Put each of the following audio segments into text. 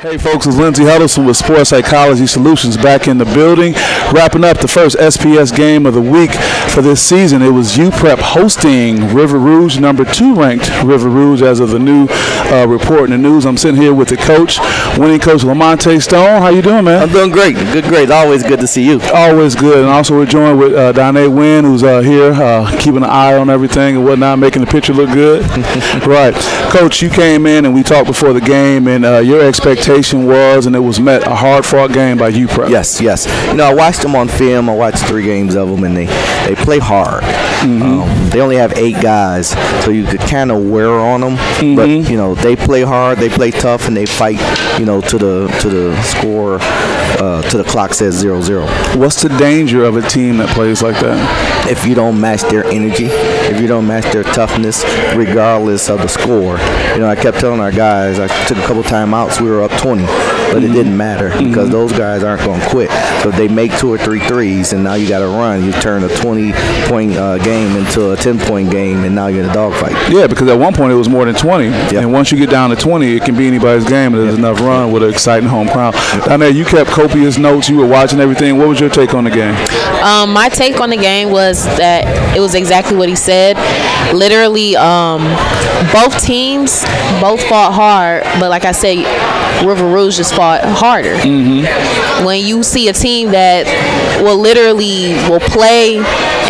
Hey folks, it's Lindsey Huddleston with Sports Psychology Solutions back in the building. Wrapping up the first SPS game of the week for this season. It was UPrep hosting River Rouge, number 2 ranked River Rouge as of the new report in the news. I'm sitting here with the coach, winning coach LaMonta Stone. How you doing, man? I'm doing great. Great. Always good to see you. Always good. And also we're joined with Donnie Wynn, who's here keeping an eye on everything and whatnot, making the picture look good. Right. Coach, you came in and we talked before the game, and your expectation was, and it was met, a hard-fought game by UPrep. Yes. You know, I watched them on film. I watched 3 games of them, and they play hard. Mm-hmm. They only have 8 guys, so you could kind of wear on them. Mm-hmm. But you know, they play hard, they play tough, and they fight. You know, to the score, to the clock says 0-0. What's the danger of a team that plays like that? If you don't match their energy, if you don't match their toughness, regardless of the score. You know, I kept telling our guys, I took a couple timeouts, we were up 20, but it didn't matter because those guys aren't going to quit. So if they make 2 or 3 threes, and now you got to run, you turn a 20-point game into a 10-point game, and now you're in a dogfight. Yeah, because at one point it was more than 20, and once you get down to 20, it can be anybody's game, and there's enough run with an exciting home crowd. Down there, you kept copious notes, you were watching everything. What was your take on the game? My take on the game was that it was exactly what he said. Literally, both teams fought hard, but like I said, River Rouge just fought harder. Mm-hmm. When you see a team that will play,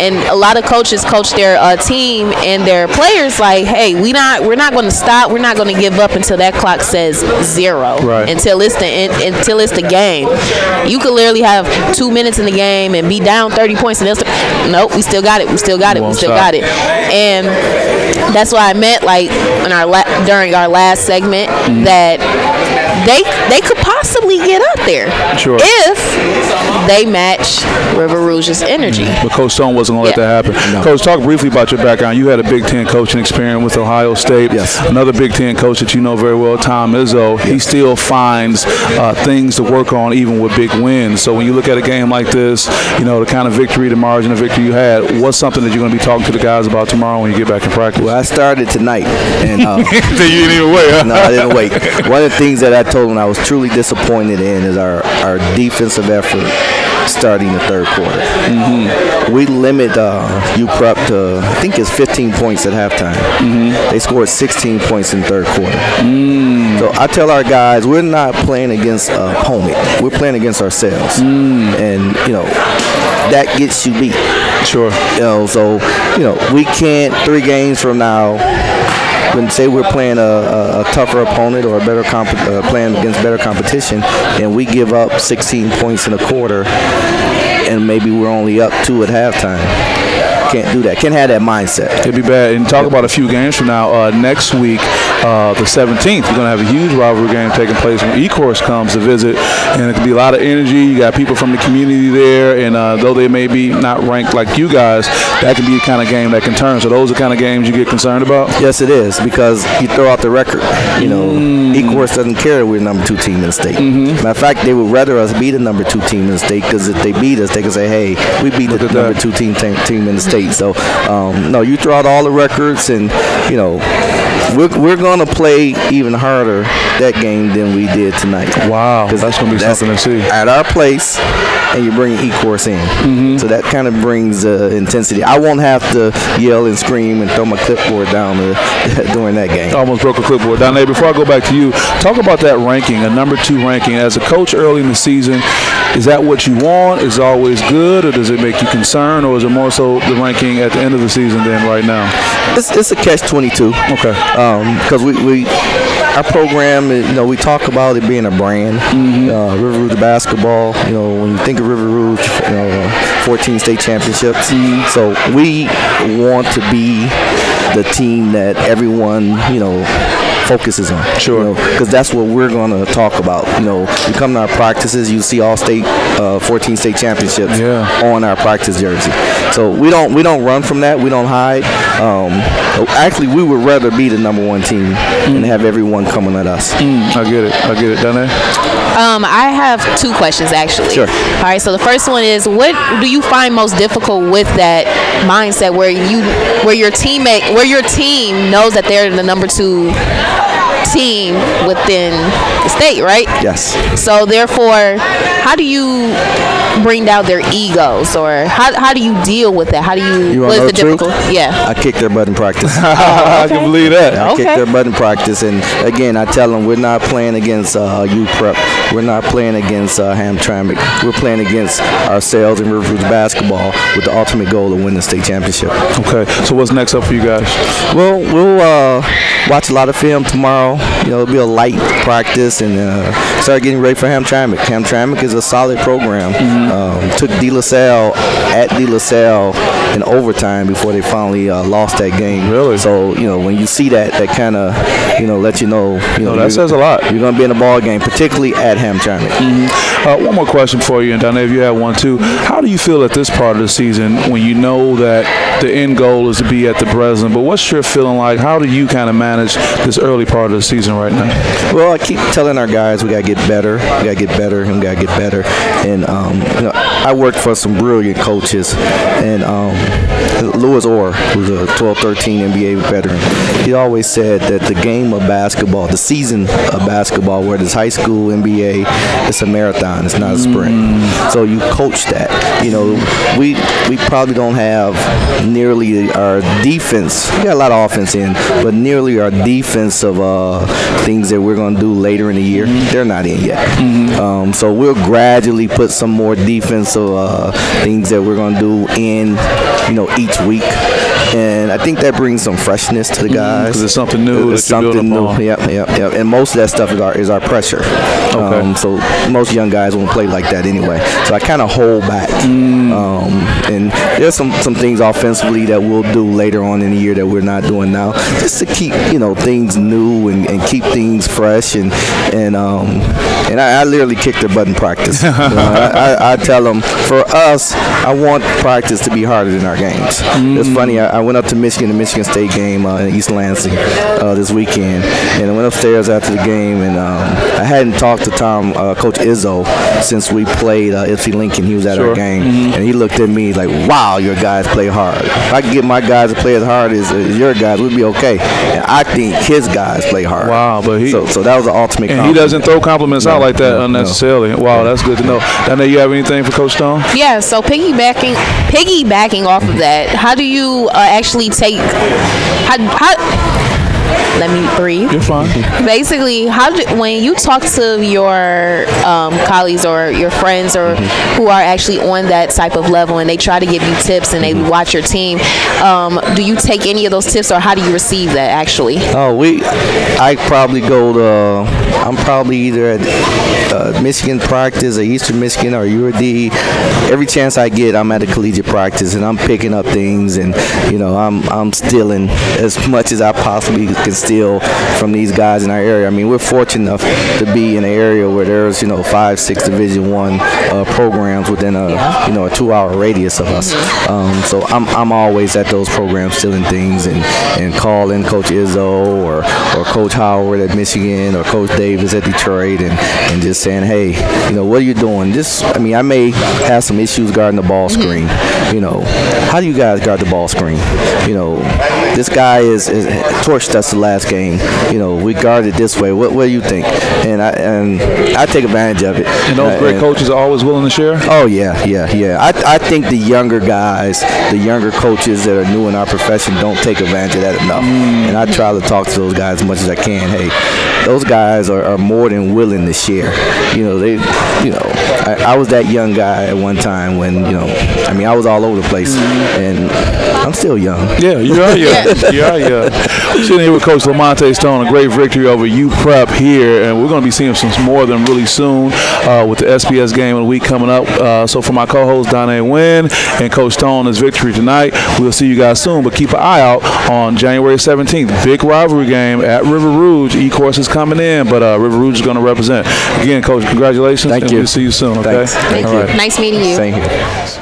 and a lot of coaches coach their team and their players like, hey, we're not going to stop, we're not going to give up until that clock says 0, right. until it's the game. You could literally have 2 minutes in the game and be down 30 points, and they'll nope, we still got it. And that's what I meant, like during our last segment, that they could possibly get up there if they match River Rouge's energy. But Coach Stone wasn't going to let that happen. No. Coach, talk briefly about your background. You had a Big Ten coaching experience with Ohio State. Yes. Another Big Ten coach that you know very well, Tom Izzo. Yes. He still finds things to work on even with big wins. So when you look at a game like this, you know, the kind of victory, the margin of victory you had, what's something that you're going to be talking to the guys about tomorrow when you get back in practice? Well, I started tonight. And so you didn't even wait, huh? No, I didn't wait. One of the things that I told them I was truly disappointed in is our defensive effort starting the third quarter. Mm-hmm. We limit UPrep to, I think it's 15 points at halftime. Mm-hmm. They scored 16 points in third quarter. Mm. So I tell our guys, we're not playing against an opponent. We're playing against ourselves. Mm. And, you know, that gets you beat. Sure. You know, so, you know, we can't 3 games from now when say we're playing a tougher opponent or a better playing against better competition, and we give up 16 points in a quarter, and maybe we're only up 2 at halftime. Can't do that. Can't have that mindset. It'd be bad. And talk about a few games from now. Next week, the 17th, you're going to have a huge rivalry game taking place when Ecorse comes to visit, and it could be a lot of energy. You got people from the community there, and though they may be not ranked like you guys, that can be the kind of game that can turn. So those are the kind of games you get concerned about? Yes, it is, because you throw out the record. You know, Ecorse doesn't care that we're the number 2 team in the state. Mm-hmm. Matter of fact, they would rather us be the number 2 team in the state, because if they beat us, they can say, hey, we beat the number 2 team in the state. So, no, you throw out all the records, and, you know, we're going to play even harder that game than we did tonight. Wow, that's going to be something to see. At our place, and you're bringing Ecorse in. Mm-hmm. So that kind of brings intensity. I won't have to yell and scream and throw my clipboard down during that game. I almost broke a clipboard. Donnie, before I go back to you, talk about that ranking, a number 2 ranking. As a coach early in the season, is that what you want? Is it always good, or does it make you concerned, or is it more so the ranking at the end of the season than right now? It's a catch-22. Okay. Because our program, you know, we talk about it being a brand. Mm-hmm. River Rouge basketball, you know, when you think of River Rouge, you know, 14 state championships. Mm-hmm. So we want to be the team that everyone, you know, focuses on. Sure. Because that's what we're going to talk about. You know, you come to our practices, you see all state 14 state championships on our practice jersey. So we don't run from that. We don't hide. Actually, we would rather be the number 1 team and have everyone coming at us. I get it. Donnie? I have 2 questions, actually. Sure. All right, so the first one is, what do you find most difficult with that mindset where your team knows that they're the number 2 team within the state, right? Yes. So therefore, how do you bring down their egos, or how do you deal with that? How do you what is the difficult? Yeah. I kick their butt in practice. I can believe that. I kick their butt in practice, and again, I tell them we're not playing against UPrep. We're not playing against Hamtramck. We're playing against ourselves and River Rouge basketball with the ultimate goal of winning the state championship. Okay, so what's next up for you guys? Well, we'll watch a lot of film tomorrow. It'll be a light practice and start getting ready for Hamtramck. Hamtramck is a solid program. Took De La Salle at De La Salle in overtime before they finally lost that game. Really? So when you see that kind of let you know. That says a lot. You're going to be in a ball game, particularly at Hamtramck. One more question for you, and Donna, if you have one too. How do you feel at this part of the season when you know that the end goal is to be at the Breslin, but what's your feeling like? How do you kind of manage this early part of the season right now? Well, I keep telling our guys we got to get better. We got to get better, and we got to get better. And I worked for some brilliant coaches, and Louis Orr, who's a 12-13 NBA veteran, he always said that the game of basketball, the season of basketball, whether it's high school, NBA, it's a marathon. It's not a sprint. So you coach that. We probably don't have nearly our defense. We got a lot of offense in, but nearly our defensive things that we're going to do later in the year, they're not in yet. So we'll gradually put some more defensive things that we're going to do in, each week. And I think that brings some freshness to the guys. Because it's something new. It's something new. Yep. And most of that stuff is our pressure. Okay. So most young guys won't play like that anyway. So I kind of hold back. And there's some things offensively that we'll do later on in the year that we're not doing now, just to keep things new and keep things fresh. And I literally kick their butt in practice. I tell them, for us, I want practice to be harder than our games. It's funny. I went up to Michigan, the Michigan State game in East Lansing this weekend, and I went upstairs after the game, and I hadn't talked to Coach Izzo since we played FC Lincoln. He was at our game, and he looked at me like, "Wow, your guys play hard. If I could get my guys to play as hard as your guys, we'd be okay." And I think his guys play hard. Wow, but so that was the ultimate. And he doesn't throw compliments out like that unnecessarily. No. Wow, that's good to know. Donna, you have anything for Coach Stone? Yeah. So piggybacking off of that, how do you actually take let me breathe. You're fine. Basically, when you talk to your colleagues or your friends or who are actually on that type of level, and they try to give you tips and they watch your team, do you take any of those tips, or how do you receive that actually? I probably I'm probably either at Michigan practice or Eastern Michigan or URD. Every chance I get, I'm at a collegiate practice, and I'm picking up things, and I'm stealing as much as I possibly can steal from these guys in our area. I mean, we're fortunate enough to be in an area where there's 5-6 Division I programs within a 2-hour radius of us. So I'm always at those programs stealing things and calling Coach Izzo or Coach Howard at Michigan or Coach Davis at Detroit and just saying, hey, what are you doing? I may have some issues guarding the ball screen. How do you guys guard the ball screen? This guy is torched us the last game. We guarded this way. What do you think? And I take advantage of it. And those great coaches are always willing to share? Oh, yeah. I think the younger guys, the younger coaches that are new in our profession don't take advantage of that enough. And I try to talk to those guys as much as I can. Hey, those guys are more than willing to share. I was that young guy at one time when, I was all over the place. And I'm still young. Yeah, you are young. You are young. We're sitting here with Coach LaMonta Stone, a great victory over UPrep here, and we're going to be seeing some more of them really soon with the SPS game of the week coming up. So for my co-host, Donna Wynn, and Coach Stone, his victory tonight. We'll see you guys soon, but keep an eye out on January 17th. Big rivalry game at River Rouge. Ecorse is coming in, but River Rouge is going to represent. Again, Coach, congratulations. Thank you. We'll see you soon, okay? Thanks. Thank you. Right. Nice meeting you. Thank you.